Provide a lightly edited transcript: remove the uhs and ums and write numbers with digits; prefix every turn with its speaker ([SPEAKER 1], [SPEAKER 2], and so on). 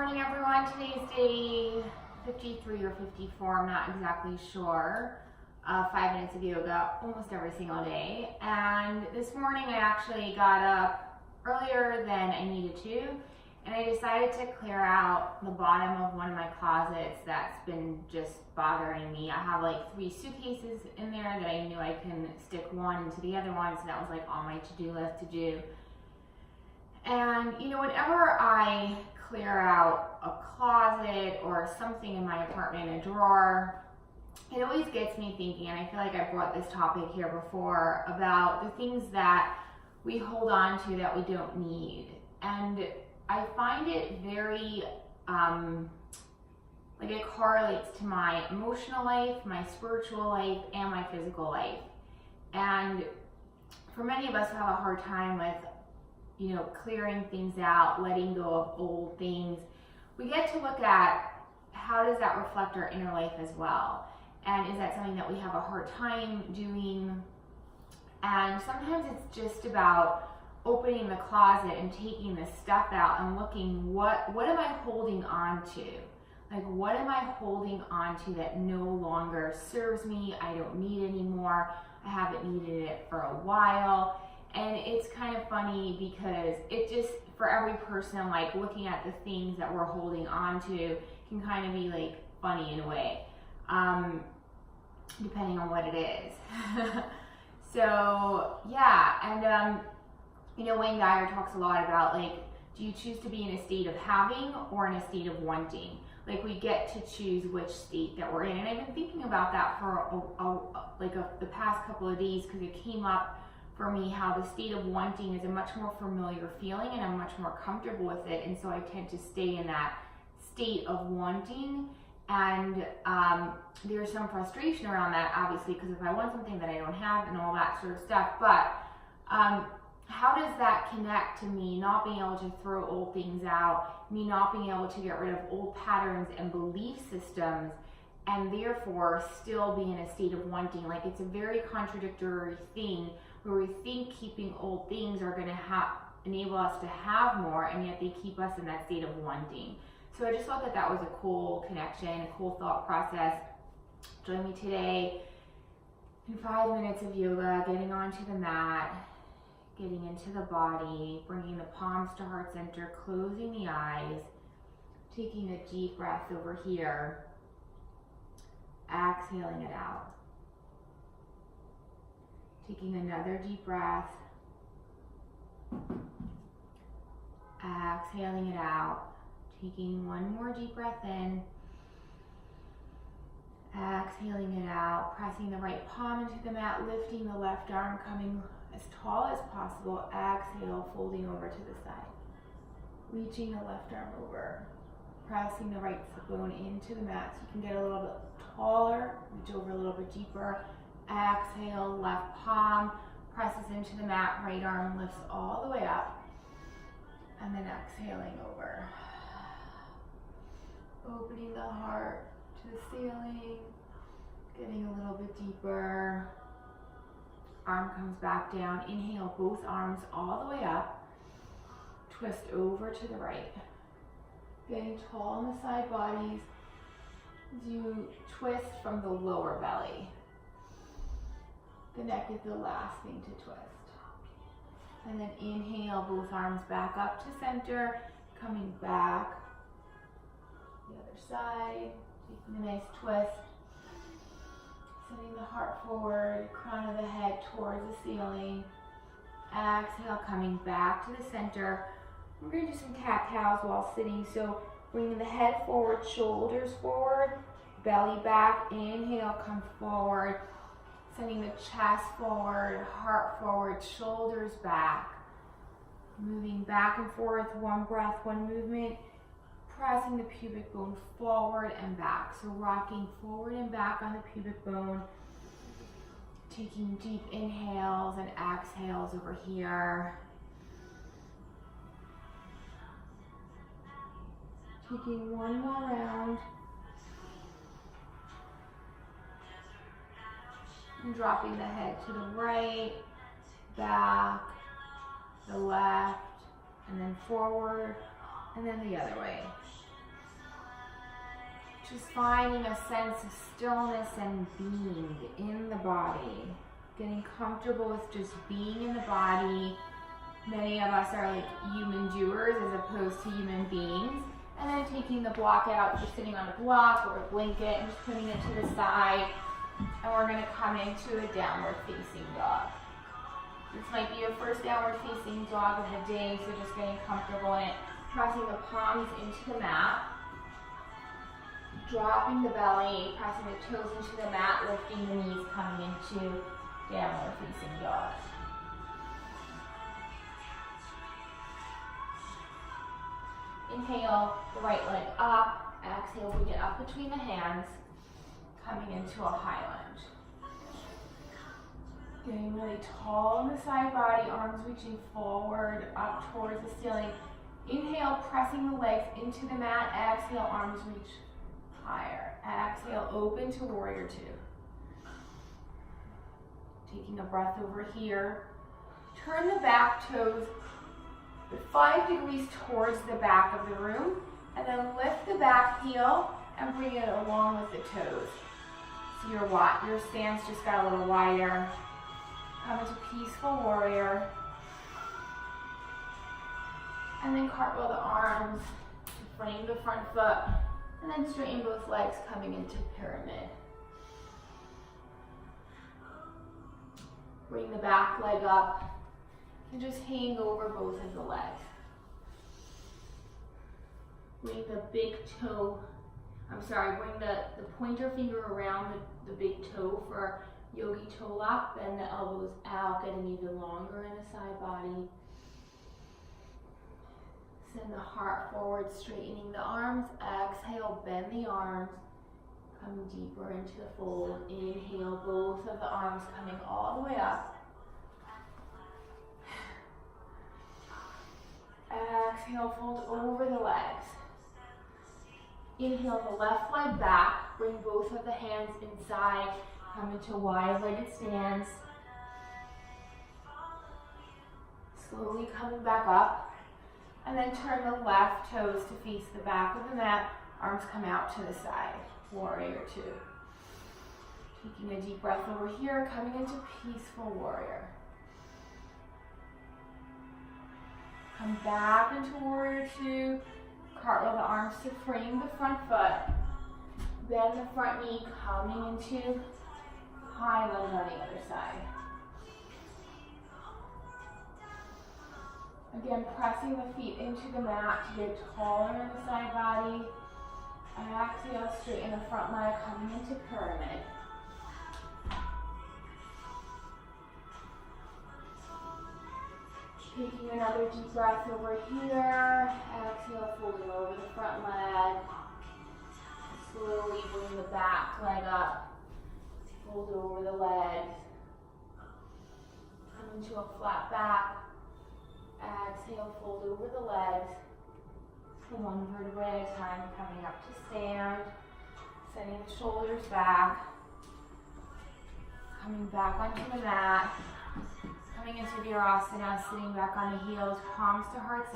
[SPEAKER 1] morning, everyone. Today's day 53 or 54, I'm not exactly sure. 5 minutes of yoga almost every single day. And this morning I actually got up earlier than I needed to, and I decided to clear out the bottom of one of my closets that's been just bothering me. I have like 3 suitcases in there that I knew I can stick one into the other one, so that was like on my to-do list to do. And you know, whenever I clear out a closet or something in my apartment, a drawer, it always gets me thinking, and I feel like I brought this topic here before, about the things that we hold on to that we don't need. And I find it very, like it correlates to my emotional life, my spiritual life, and my physical life. And for many of us who have a hard time with, you know, clearing things out, letting go of old things, we get to look at how does that reflect our inner life as well. And is that something that we have a hard time doing? And sometimes it's just about opening the closet and taking the stuff out and looking, what am I holding on to? Like, what am I holding on to that no longer serves me? I don't need anymore. I haven't needed it for a while. And it's kind of funny because it just, for every person, like looking at the things that we're holding on to can kind of be like funny in a way, depending on what it is. So yeah, and you know, Wayne Dyer talks a lot about, like, do you choose to be in a state of having or in a state of wanting? Like, we get to choose which state that we're in. And I've been thinking about that for the past couple of days, because it came up for me how the state of wanting is a much more familiar feeling and I'm much more comfortable with it, and so I tend to stay in that state of wanting. And there's some frustration around that, obviously, because if I want something that I don't have and all that sort of stuff, but how does that connect to me not being able to throw old things out, me not being able to get rid of old patterns and belief systems, and therefore still be in a state of wanting? Like, it's a very contradictory thing where we think keeping old things are going to enable us to have more, and yet they keep us in that state of wanting. So I just thought that that was a cool connection, a cool thought process. Join me today in 5 minutes of yoga, getting onto the mat, getting into the body, bringing the palms to heart center, closing the eyes, taking a deep breath over here, exhaling it out. Taking another deep breath, exhaling it out, taking one more deep breath in, exhaling it out, pressing the right palm into the mat, lifting the left arm, coming as tall as possible, exhale, folding over to the side, reaching the left arm over, pressing the right foot bone into the mat so you can get a little bit taller, reach over a little bit deeper. Exhale, left palm presses into the mat, right arm lifts all the way up, and then exhaling over. Opening the heart to the ceiling, getting a little bit deeper. Arm comes back down. Inhale, both arms all the way up. Twist over to the right. Getting tall in the side bodies. You twist from the lower belly. The neck is the last thing to twist. And then inhale, both arms back up to center, coming back. The other side, taking a nice twist. Sending the heart forward, crown of the head towards the ceiling. Exhale, coming back to the center. We're going to do some cat-cows while sitting. So bringing the head forward, shoulders forward, belly back. Inhale, come forward. Sending the chest forward, heart forward, shoulders back. Moving back and forth, one breath, one movement. Pressing the pubic bone forward and back. So rocking forward and back on the pubic bone. Taking deep inhales and exhales over here. Taking one more round. And dropping the head to the right, back, the left, and then forward, and then the other way. Just finding a sense of stillness and being in the body. Getting comfortable with just being in the body. Many of us are like human doers as opposed to human beings. And then taking the block out, just sitting on a block or a blanket and just putting it to the side. And we're going to come into a downward facing dog. This might be your first downward facing dog of the day, so just getting comfortable in it. Pressing the palms into the mat. Dropping the belly, pressing the toes into the mat, lifting the knees, coming into downward facing dog. Inhale, the right leg up. Exhale, bring it up between the hands, coming into a high lunge. Getting really tall in the side body, arms reaching forward, up towards the ceiling. Inhale, pressing the legs into the mat. Exhale, arms reach higher. Exhale, open to warrior two. Taking a breath over here. Turn the back toes 5 degrees towards the back of the room, and then lift the back heel and bring it along with the toes. So your stance just got a little wider. Come into peaceful warrior. And then cartwheel the arms to frame the front foot, and then straighten both legs, coming into pyramid. Bring the back leg up and just hang over both of the legs. Bring the pointer finger around the big toe for yogi toe lock. Bend the elbows out, getting even longer in the side body. Send the heart forward, straightening the arms. Exhale, bend the arms. Coming deeper into the fold. Inhale, both of the arms coming all the way up. Exhale, fold over the legs. Inhale the left leg back. Bring both of the hands inside. Come into wide-legged stance. Slowly coming back up. And then turn the left toes to face the back of the mat. Arms come out to the side. Warrior two. Taking a deep breath over here, coming into peaceful warrior. Come back into warrior two. Cartwheel the arms to frame the front foot. Bend the front knee, coming into high lunge on the other side. Again, pressing the feet into the mat to get taller in the side body. Exhale, straighten the front leg, coming into pyramid. Taking another deep breath over here. Exhale, folding over the front leg. Slowly bring the back leg up. Fold over the legs. Come into a flat back. Exhale, fold over the legs. One vertebrae at a time, coming up to stand. Sending the shoulders back. Coming back onto the mat. Coming into Virasana, sitting back on the heels, palms to hearts.